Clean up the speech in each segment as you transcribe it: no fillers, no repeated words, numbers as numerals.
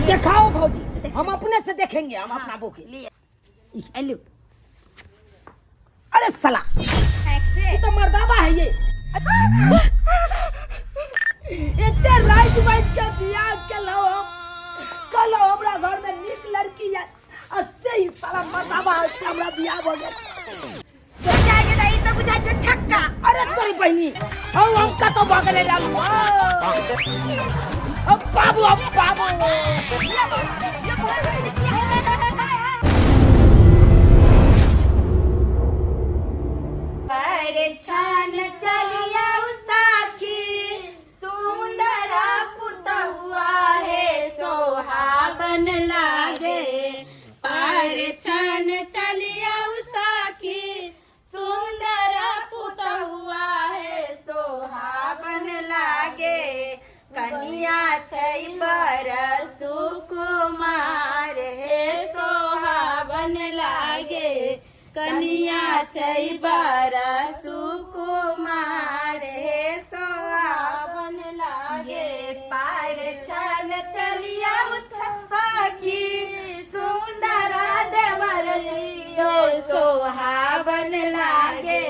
दिखाओ भौजी, हम अपने से देखेंगे, हम अपना बुक एलू। अरे साला ये तो मर्दाबा है ये। इतने राइट वाइट के बियाह के लो हम कल हमरा घर में नीक लड़की है, अस्से ही साला मर्दाबा है हमरा बियाह हो गया। सोचा के नहीं तो बुझा छक्का। अरे तोरी बहनी हम का तो बगले जाऊ। अब बाबू छान चलिया साखी सुंदर पुतहुआ है सोहावन लागे। पर छान चलिया साखी सुंदर पुतहुआ है सोहावन लागे। कन्या छै बरस सुकुमार है सोहावन लागे। कन्या छै बरस सुकुमार है सोहावन लागे। पार छल चलिया सखी सुंदर देवर लियो सोहावन लागे।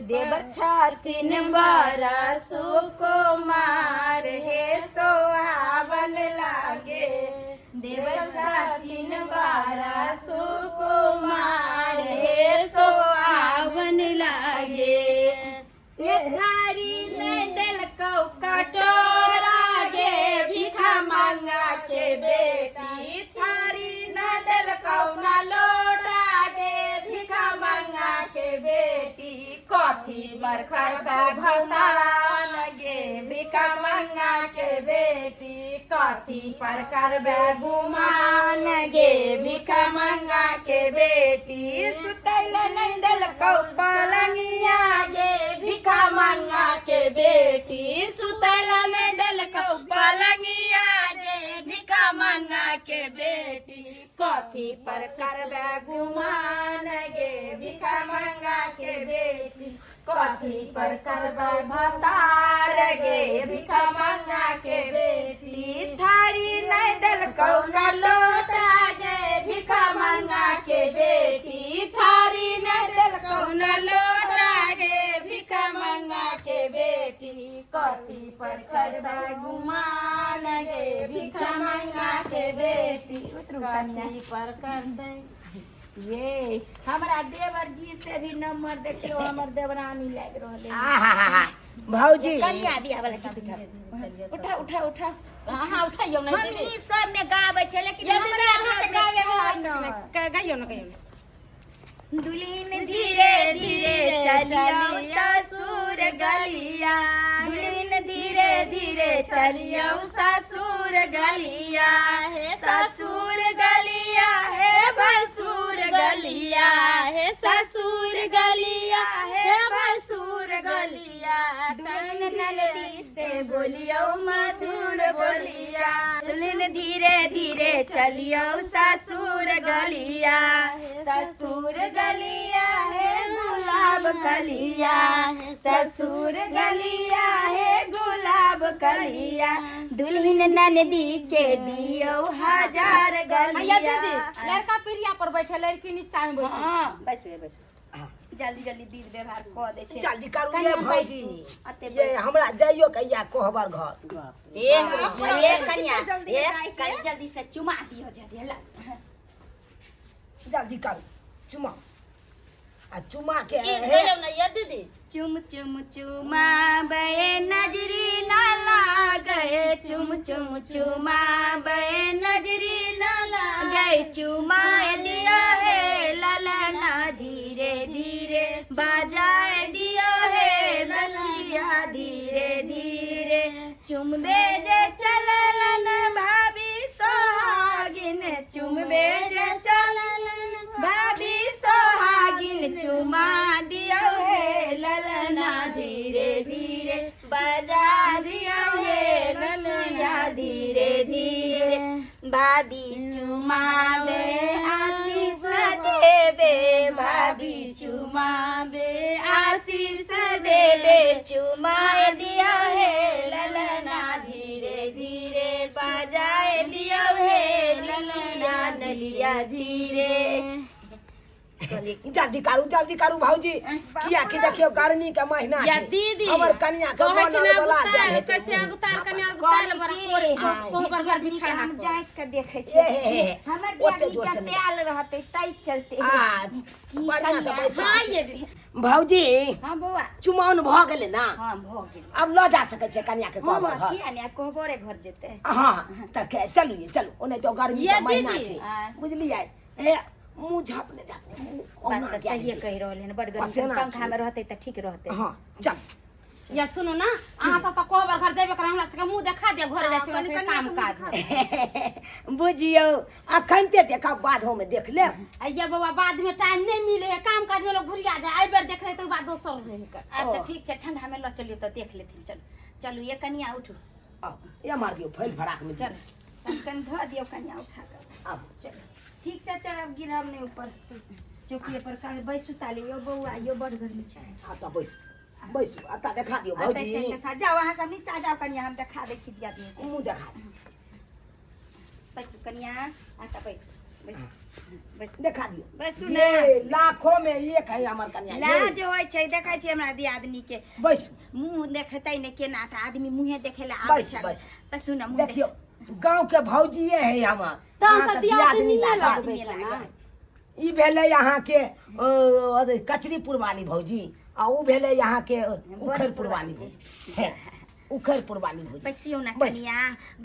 देवर छथिन बरस सुकुमार है सोहावन लागे। देवर छथिन बरस सुकुमार है सोहावन लागे। थारी नहीं देलकौ कटोरा गे भिखा मांगा के बेटी। थारी न देलकौ न लोटा गे भिखा मांगा के बेटी। कथी बरखर का भगवान गे भिखा मांगा के बेटी। कथी पर करबे गुमान गे भिखा मांगा के बेटी। सुतैल नहीं देलकौ पलंगिया गे भिखा मांगा के बेटी। सुतैल नहीं देलकौ पलंगिया गे भिखा मांगा के बेटी। कथी पर करबे गुमान गे भिखा मांगा के बेटी। कथी पर करबे भतार गे भिखा मांगा के बेटी। थारी नहीं देलकौ न लोटा गे भिखा मांगा के बेटी। थारी नहीं देलकौ न लोटा गे भिखा मांगा के बेटी। कथी पर करबे गुमान गे भिखा मांगा के बेटी। कथी पर कर दे ये हमरा देवर जी से भी नंबर देखियो। हमर देवरानी लाग रहले। भौजी कन्या बियाह वाला गीत उठा उठा उठा। हां उठाइयो ना दीदी। हम सब में गाबै छै लेकिन हमरा हाथ गावे है गाइयो ना गाइयो। दुल्हन धीरे धीरे चलियो ससुर गलिया। दुल्हन धीरे धीरे चलियो ससुर गलिया। हे ससुर गलिया हे भसुर गलिया। हे ससुर गलिया हे भसुर गलिया। दुल्हन नलदी से बोलियो मधुर बोलिया। दुल्हन धीरे धीरे चलियो ससुर गलिया। ससुर गलिया है गुलाब कलिया। ससुर गलिया है गुलाब कलिया। दुल्हन ननदी के दियो हजार गलिया। लड़का पीढ़िया पर बैठे लड़की नीचा में बैठे। हां बस बस जल्दी जल्दी बीज व्यवहार क दे छै। जल्दी करू ये भौजी। ये हमरा जाइयो कहिया कोहबर घर। ये कन्या जल्दी से चुमा दियो जल्दी। जल्दी करू चुमा आ चुमा के गइलो ना ये दीदी। चुम चुम चुमा बे नजरी ना लागे। चुम चुम चुमा बे नजरी ना लागे। चुमा दियो है ललना धीरे धीरे बाजाए दियो है लचिया धीरे धीरे। चुमबे जे चललन भाभी सोहागिन। चुमबे जे चललन भाभी सोहागिन। चुमा दियो है ललना धीरे धीरे बजा दियो है ललना धीरे धीरे। भाभी चुमावे आशीष देवे। भाभी चुमावे आशीष देवे। चुमा दियो है ललना धीरे धीरे बजाए दियो है जल्दी करू भौजी किया कि देखियो गर्मी के महीना या छै दीदी हमर कन्या के कहै मन छै ना बला उतार जाय कैसे उतार कन्या उतार बड़ा कोरे कोहबर घर बिछा हम ना जाइस के देखे छी हमर ओते दियादनी जोर के से नहीं। तेल रहते तै चलते बढ़िया से बैसा हां ये दीदी भौजी हां बौआ चुमाउन भ गेलै ना हां भ गेल अब ल जा सकै छै कन्या के कहबर हां घर किया ने कोहबरे घर जेते हाँ त चलू ओने तो गर्मी ये के महीना दीदी। छै बुझलियै ए मुंह झापने बात तो सही कहि रहले हैं बड़ गर्मी पसीना पंखा में रहते त ठीक रहते हाँ चल या सुनो ना अहाँ सब कोहबर घर जेबे कर हमरा सबके मुंह देखा दिया घर जाय छै काम काज बुझियो अखनते देखा बादो में देख ले अయ్యా बाबा बाद में टाइम नहीं मिले है काम काज में लोग भुलिया जाए आई बार देख ले तो बाद दोसर रहे कर अच्छा ठीक छै ठंडा में ल चलियो त देख लेथिन चलू ये कनिया उठू ये मार दियो फैल फड़ाक में चल कन ध दियो कनिया उठा कर अब चल ठीक से चढ़ब गिरब नहीं ऊपर चौकी पर काहे बैसु ताली यो बौआ यो बड़ गर्मी छै हाँ तो बैस आता देखा दियो भौजी देखा जाओ वहां सब नीचा जाओ कनिया हम देखा दे छी दियादनी के मुंह देखा बैसु कनिया आता बैसु देखा दियो बैसु ना ये लाखों में एक है हमर कन्या लाज होय छै देखै छी हमरा दियादनी के बैस मुंह देखतै ने केना त आदमी मुंहे देखे ला आबै छै बैस बैसु ना मुंह देखियो गांव के भौजीए है हमर तो अहाँ हम के दियादनी लागत। लगबे ना ई भेले यहाँ के कचरीपुर वाली भौजी आ ऊ भेले यहाँ के उखरपुर वाली भौजी उखरपुर वाली भौजी बैसियो ना बैस। कनिया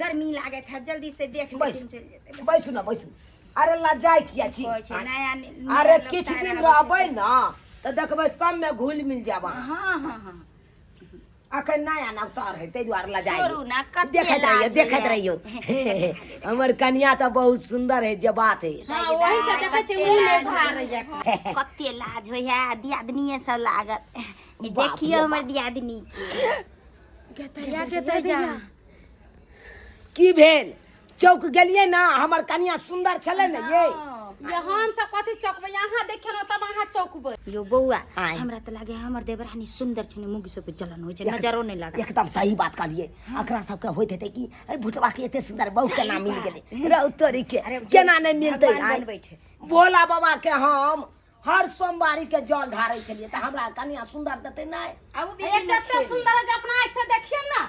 गर्मी लागत है जल्दी से देख बैस। लेथिन चल जेतै बैसू ना बैसू अरे लजाय किया छी कहै छै नया अरे किछ दिन रहबै ना त देखबै सब में घुल मिल जाब हां हां हां अखन नया नवतार है तै दुआरे लजाय छोड़ू ना कते देखत रहियो हमर कन्या तो बहुत सुंदर है जे बात है हां वही से देखे छी मुंह में धार है कते लाज होय है दियादनीए सब लागत ई बाप देखियो रे हमर दियादनी के की भेल चौक गेलिए ना हमर कन्या सुंदर छले ना ये हम सब कथि चौकबे यहाँ देखे न तब अहाँ चौकबे यो बौआ आय। हमरा त लागे हमर देवरानी सुंदर छै मुगी सब पे जलन होय छै नजरो नहीं लागे एकदम सही बात कहलिए अकरा सबके होइत हेतै कि ए भुटवा के एते सुंदर बहु केना मिल गेलै रौ तोरी के केना नहीं मिलतै भगवान बनबै छै भोला बाबा के हम हर सोमवारी के जल ढारै छलिए त हमरा कन्या सुंदर देतै नहीं एक सुंदर है जे अपना आँख से देखिए ना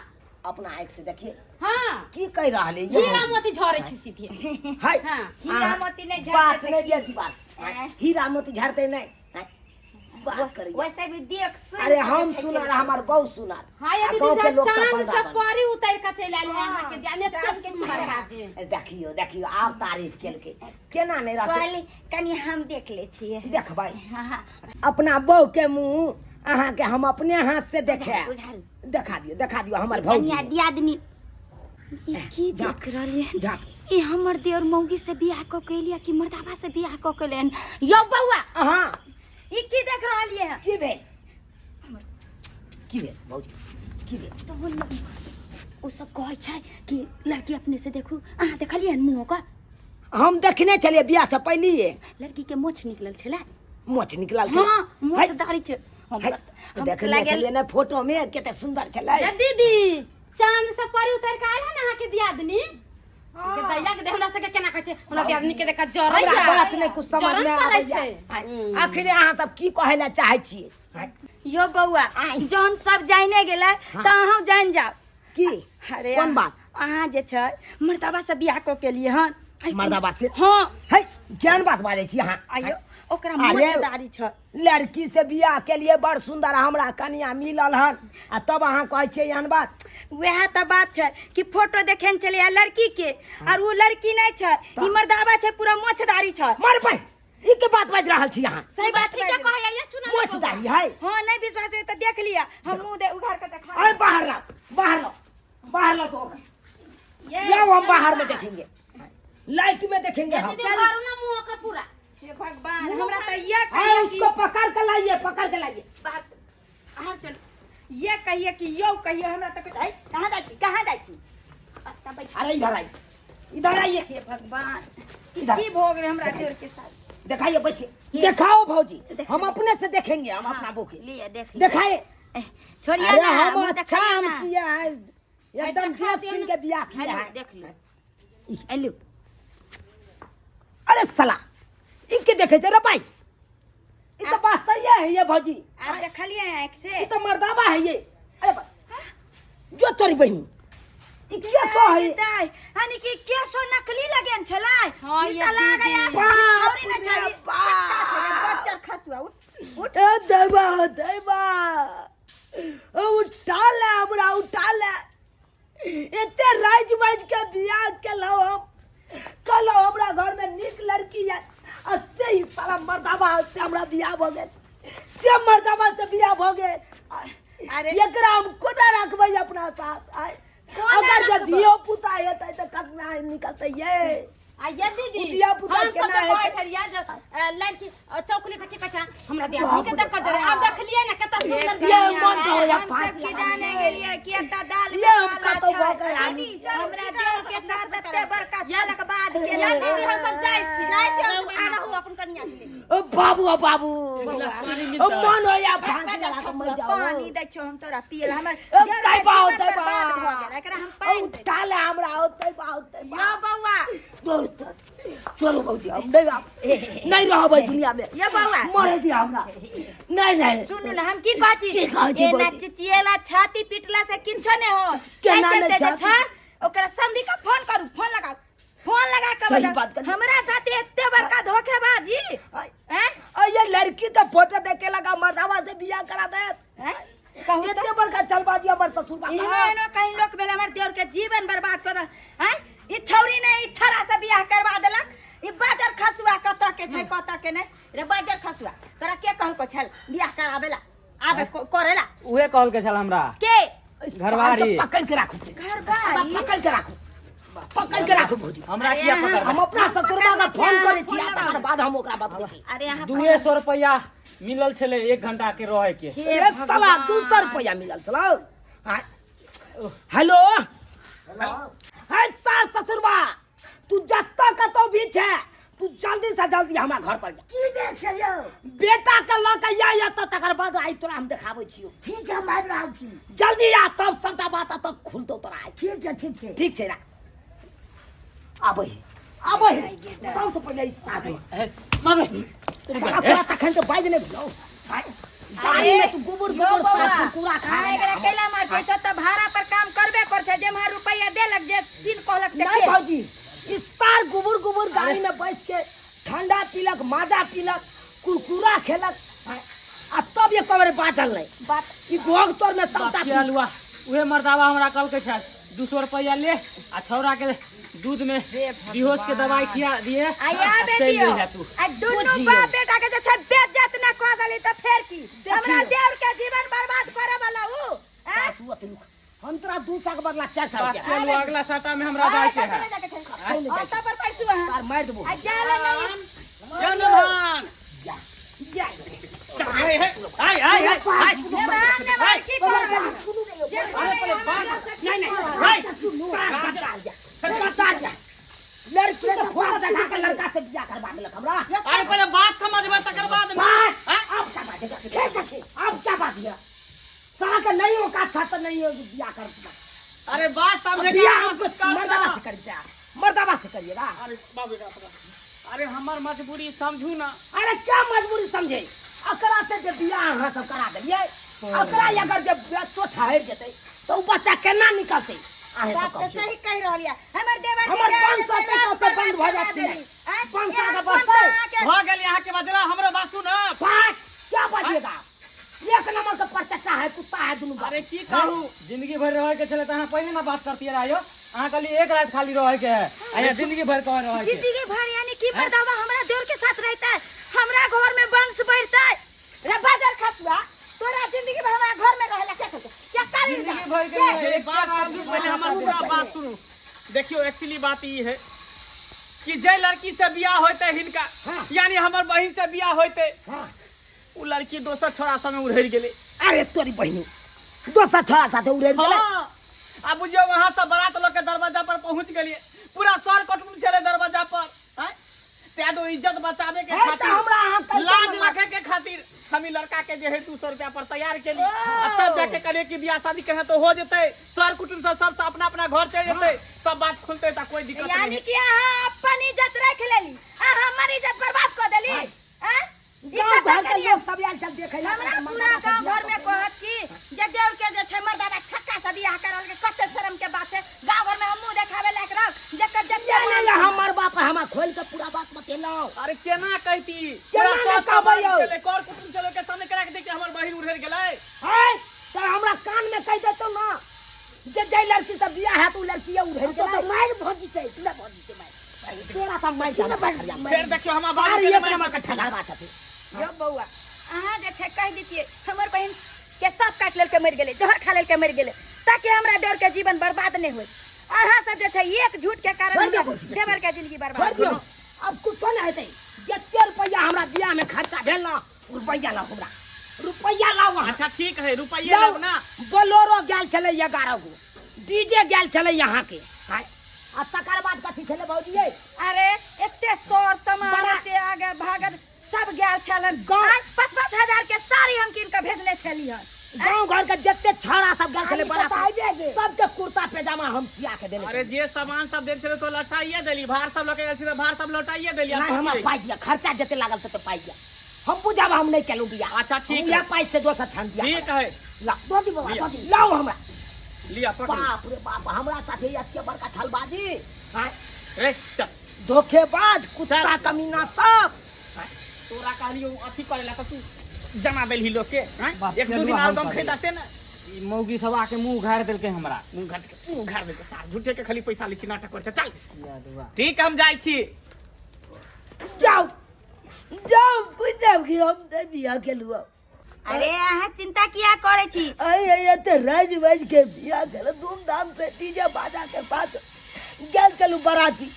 अपना आँख से देखिए हां की कह रहले ये हीरा मोती झरे छी सीधे हाय हां हीरा मोती नहीं बात झड़ते नहीं बेसी बात हीरा मोती झड़ते नहीं बात करिए वैसे भी देख सुन अरे हम सुनार हमर बहुत सुनार हां ये गाँव के दीदी लोग सब चांद से पंद्रह परी उतर के चल आयल है अहाँ के ध्यान चाँद एते के सुंदर परी। है देखियो आब तारीफ केलकै केना नहीं रहतै कहली कनी हम देख ले छिए देखबै हां हां अपना बहू के मुंह अहाँ के हम अपने हाथ से देखे उधार देखा दियो हमर भौजी कन्या दियादनी ई की देख रहलिए जा ई हमर देवर मौगी से बियाह क के लिया कि मर्दाबा से बियाह क के लेन यो बौआ हां ई की देख रहलिए की भेल भौजी की भेल तो वो सब कहै छै कि लड़की अपने से देखू अहाँ देखलिए मुंह का हम देखने चलिए बियाह से पहले लड़की के मोछ निकलल छले मोछ निकलल छै हां मोछ दाढ़ी छै हम देखने चलिए ना फोटो में केते सुंदर छलै ये दीदी चांद से परी उतर के आयल है ना अहाँ के दियादनी के दैया के हमरा से केना कहै छै हमरा दियादनी के देखा जरैया हमरा बात नहीं कुछ समझ में आबै छै आखिर अहाँ सब की कहै ला चाहै छियै यो बौआ जौन सब जाने गेलै त अहाँ जान जाओ की अरे कोन बात अहाँ जे छै मर्दाबा से बियाह क के लिए हन मर्दाबा से हां है केहन बात बाजै छी अहाँ आइयो ओकरा अरे, मोछ दाढ़ी छै लड़की से बियाह के लिए बड़ सुंदर हमरा कन्या मिलल हन आ तब अहाँ कहै छियै एहन बात वह त बात छै कि फोटो देखे न चले लड़की के और वो लड़की नहीं छै ई मर्दाबा छै पूरा मोछदारी छै मर भाई ई के बात बाज रहल छी अहाँ सही बात ठीक है कहैया ये चुना मोछदारी है हां नहीं विश्वास है त देख लिया हम मुंह दे उघार के देखा अरे बाहर ला तो ये हम बाहर में देखेंगे लाइट में देखेंगे हम दीदी मारू ना मुंह का पूरा हे भगवान हमरा त ये अरे उसको पकड़ के लाइए बाहर चल ये कहिए कि यो कहिए हमरा त कहां जाई छी अच्छा बैठ अरे इधर आइए हे भगवान इधर। की भोग रे हमरा देवर के साथ दिखाइए बच्चे दिखाओ भौजी हम अपने से देखेंगे हम अपना बुके लिए देख दिखाए छोड़िए अरे ना हम मुंह अच्छा दिखाइए हम ना। किया है एकदम देख सुन के बियाह किया हेलो है देख लो हेलो अरे साला इनके देखे थे रे भाई ये तो बात सही है ये भौजी आप देखलिए आँख से ये तो मर्दाबा है ये अरे जो तोरी बहनी ये क्या सो है यानी कि क्या सो नकली लगेन छलाय हाँ, ई ये त लागे दीदी। यार बाप छौरी न रे छली बाप। बच्चर खसुआ उठ ए देवा उठा ले हमरा उठा ले एते राज बाज के बियाह के लो हम कल हमरा घर में नीक लड़की है अस्से ही साला मर्दाबा से हमरा बियाह भ गेल से मर्दाबा से बियाह भ गेल अरे एकरा हम कोना रखबै अपना साथ आय कोना अगर जे रखबै? धियो पुता हेतै त कतना निकलतै ये आ ये दीदी उटिया पुता हम केना सब हेतै? बैठल या लड़की चौकली तक के कथा हमरा दिया के देख जरे आप देखलिए ना कितना सुंदर ये बियाह मन है। तो या हम पाँच सब की जाने गेलिए कि एता दाल ये हम मसाला कतौ छै। भऽ के आदमी। यानी जब हमरा देव के साथ एते बड़का छलक बाद के या दीदी हम सब जाय छी जाय छी हम आना हो अपन कन्या के ले ओ बाबू ओ मन हो या फांसी लगा के मर जाओ पानी दै छौ हम तोरा पियल हमर ओ जड़ तै के बाऊ जीवन तै बर्बाद बा भऽ गेल एकरा हम पानि ओ दै टाले हमरा ओ तै बाऊ यो बौआ दोस्त चलो भौजी हम नहीं रहबै दुनिया में यो बौआ मरे दिया हमरा नहीं सुन न हम की कहती की कहती ए ना बौजी? चिचिएला छाती पिटला से किछो ने हो केना कैसे ने से जे छाती? छ ओकरा संधि का फोन करू फोन लगाओ फोन लगा के सही बजा। बात कर। हमरा साथे एते बड़का धोखेबाजी हैं ओ ये लड़की का फोटो देख के लगा मर्दावा से बियाह करा दे हैं कहू इतने बड़का चलबाजी हमर ससुर बा इनो इनो कहीं लोग बेला हमर देवर के जीवन बर्बाद कर दल हैं ई छौरी ने ई छरा से बियाह करवा देलक ई बाजर खसुआ कत के छै कत के ने रे बाजर खसुआ तोरा के कहल को छल बियाह करावेला आबे करेला उहे कहल के छल हमरा के घरवारी। पकड़ के राखो घर बारी पकड़ के राखो भौजी हमरा किया पकड़ हम अपना ससुरबा का फोन करे छी आ तकर बाद हम ओकरा बतबै छी अरे यहाँ 200 रुपया मिलल छले 1 घंटा के रहे के ए साला 200 रुपया मिलल चलो हेलो है सास ससुरबा तू जत्ता कतौ भी छे तू जल्दी से जल्दी हमरा घर पर जा की देख छै यौ बेटा के ल के या त तकर बाद आई तोरा हम देखाबै छियो ठीक छै हम आबि रहल छी जल्दी आ तब सबटा बात तब खुलतो तोरा आइ ठीक छै ठीक छै रा आबै सबसे पहिले ई साधु मामे साला तोरा तखन तो बाज नै भेलौ बाई में तू गोबर कूड़ा खा एकरा केला मार छै त भाड़ा पर काम करबे कर छै जे हमरा रुपया देलक जे 3 कहलक से नहीं के भौजी इस सार गुबुर गाड़ी में बैठ के ठंडा पीलक माजा पीलक कुरकुरा खेलक आ तब ये कमरे बाचल नहीं बात ई भोग तोर में सबटा बात लुआ उहे मर्दावा हमरा कहल के छल 200 रुपया ले आ छौरा के दूध में बेहोश के दवाई खिया दिए आया बे चल दियो जा तू आ दुनु बाप बेटा के जे छै बेइज्जत न क देली त फेर की हमरा देवर के जीवन बर्बाद करे वाला ऊ हैं तू अतलू हम तोरा 200 के बदला 400 बात रुपया लुआ अगला साटा में हमरा जाए के है और त पर पैसू है तार मार देबो आ जाला नहीं जनभान जा ने की कर लड़की के फोन देखा के लड़का से बियाह करवा देलक हमरा अरे पहले बात समझबा तकर बाद बात अब क्या बात है अब क्या बात है साला का नहीं औकात था तो नहीं बियाह कर अरे बात समझे बियाह हमको मर्दाबा से करिए मर्दाबा से करिएगा अरे बाबू अरे हमर मजबूरी समझू ना अरे क्या मजबूरी समझे अकरा से जब बियाह अहाँ सब करा देलिए अकरा अगर जब तो ठहर जेतै तो बच्चा केना निकलतै आहे बात सब तो सही कह रहलिया हमर देवर हमर 500 टका से बंद भ जाती है 500 का बचतै भ गेल यहाँ के बदला हमरो बात सुन बात क्या बजेगा एक नंबर का परचक्का है कुत्ता है दोनों अरे की कहू जिंदगी भर रहे के चले त अहाँ पहले ना बात करती रहियो अहाँ कहली एक रात खाली रहे के है अहाँ जिंदगी भर कह रहे के जिंदगी भर यानी की मर्दावा हमरा देवर के साथ रहता है हमरा घर में वंश बढ़ता है रे बाजार खसुआ तोरा जिंदगी भर हमरा घर में रहला क्या करी जिंदगी भर के लिए एक बात समझू पहले हमर पूरा बात सुनू देखियो एक्चुअली बात ई है कि जे लड़की से बियाह होते हिनका यानी हमर बहिन से बियाह होते उ लड़की दोसर छोरा संगे उड़ैर गेले अरे तोरी बहिनी दोसर छोरा साथे उड़ैर गेलै हाँ अब बुझियो वहां से बारात लोग के दरवाजा पर पहुंच गेलिए पूरा सर कटुन चले दरवाजा पर हैं त्यादो इज्जत बचावे के है तो हमरा अहाँ खातिर कैसे लाज बोलबा? रखे के खातिर हम ई लड़का के जे है 200 रुपया पर तैयार केली तब जाके करे कि बियाह शादी कहे तो हो जते सर कुटुम से सब अपना अपना घर चल जते सब बात खुलते त कोई दिक्कत यानी नहीं कि अहाँ अपन इज्जत रख लेली आ हमर इज्जत बर्बाद कर देली कैली हैं ई गांव कता घर के करिए लोग सब आयल सब देखे ला हमरा पूरा गांव घर में कहत कि जे देवर के जे छै मर्दाना छक्का से बियाह करल के कते शर्म के बात है गांव घर में हम मुंह देखावे लायक रह जेकर जत्ते ले हमर बाप हमरा खोल के पूरा बात बतेलौ। अरे केना कहती केना पूरा न सब कहबै यौ? चले कर कुटुम चलो के सामने करा के देख के हमर बहिन उधर गेलै है त हमरा कान में कह देतो ना जे जय लड़की से बियाह है तू लड़की उधर के तो मार भौजी छै तू ना भौजी छै मार तेरा सब मैं जाना फिर देखियो हमर बाहर बाबू ये के नंबर का ठगा बात है। यो बउआ अहाँ जे छै कह दितिए हमर बहिन के सब काट लेल के मर गेलै जहर खा लेल के मर गेलै ताकि हमरा देवर के जीवन बर्बाद नहीं होय। अहाँ सब जे छै एक झूठ के कारण छोड़ दियो हमरा भौजी। देवर के जिंदगी छोड़ बर्बाद दियो अब कुछ नहीं हेतै जत्ते रुपया हमरा बियाह में खर्चा भेल ना रुपया लाओ हमरा रुपया लाओ वहां अच्छा ठीक है रुपया लेब ना बोलोरो गेल चले 11 गो डीजे गेल चले यहाँ के हां आ तकर बाद कथी चले भौजी अरे एते सौर सामान बड़ा- एते आगे भागल सब गेल छलन गाँव- 5-5 हजार के साड़ी हम किन के भेजने छली हन गांव घर के जत्ते छौड़ा सब गेल चले साड़ी बड़ा सब आइबे गेल। सबके कुर्ता पैजामा हम सिया के देले अरे जे सामान सब देख छले तो लौटाइए देली भार सब लगे छले भार सब लौटाइए देली नहीं हमरा पाई दिया खर्चा जते लागल तते पाई दिया हम बुझाब हम नहीं केलू बियाह अच्छा, ठीक है है। पाई से दोसर ठान दिया ठीक है ला दो दी बाबा लिया। दो दी लाओ हमरा लिया पकड़ बाप रे बाप हमरा साथे एते बड़का छलबाजी हां रे चल धोखेबाज कुत्ता कमीना सब तोरा कहलियो अथी करेला त तू जमा देली लोग के हैं? एक दो दिन और दम खैदा से ना मौगी सब आके मुंह घाड़ देलकै हमरा मुंह घर दे सार झूठे के खाली पैसा लै छी नाटक कर चल ठीक हम जाइ छी जाओ जाओ बुझब कि हम नहीं बियाह केलू अरे अहाँ चिंता किया करे छी आई एते राज वाज के बियाह केल धूमधाम से डीजे बाजा के पास गेल चलू बाराती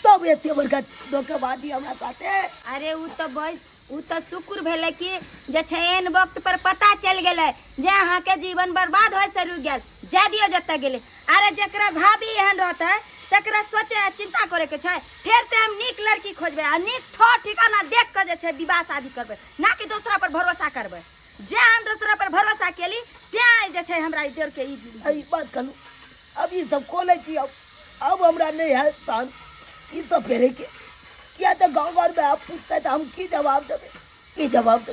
तब एते बड़का धोखेबाजी हमरा साथे अरे उ तो शुक्र भेले कि जे छै एन वक्त पर पता चल गेले जे अहाँ के जीवन बर्बाद होय से रुक गेल जा दियो जत्ता गेले। अरे जेकरा भाभी एहन रहते तकरा सोचे चिंता करे के छै फिर से हम नीक लड़की खोजबे आ नीक ठो ठिकाना देख के जे छै विवाह शादी करबे ना कि दूसरा पर भरोसा करबे। जे हम दूसरा पर भरोसा केली त्या जे छै हमरा देर के ई बात कहलू अब ई सब खोले छी अब हमरा नहीं है सान ई सब फेरे के किया तो गांव घर में आप पूछते तो हम की जवाब देबे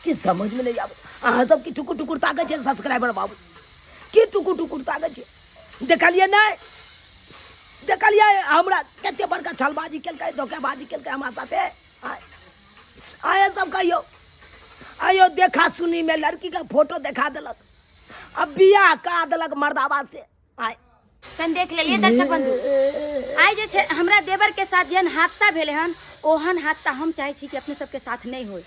कि समझ में नहीं आवे अहाँ सब की टुकुर टुकुर ताके छे सब्सक्राइबर बाबू की टुकुर टुकुर ताके छे देखलिए नहीं देखलिए हमरा कते बड़का छलबाजी केलकै धोखेबाजी केलकै हमरा साथे आए सब कहियो आयो देखा सुनी में लड़की का फोटो दिखा देलक अब बियाह का देलक मर्दाबा से आए तन देख लेलिए दर्शक बंधु आइ जे छै हमरा देवर के साथ जेहन हादसा भेले हन ओहन हादसा हम चाहे छी कि अपने सबके साथ नहीं होय।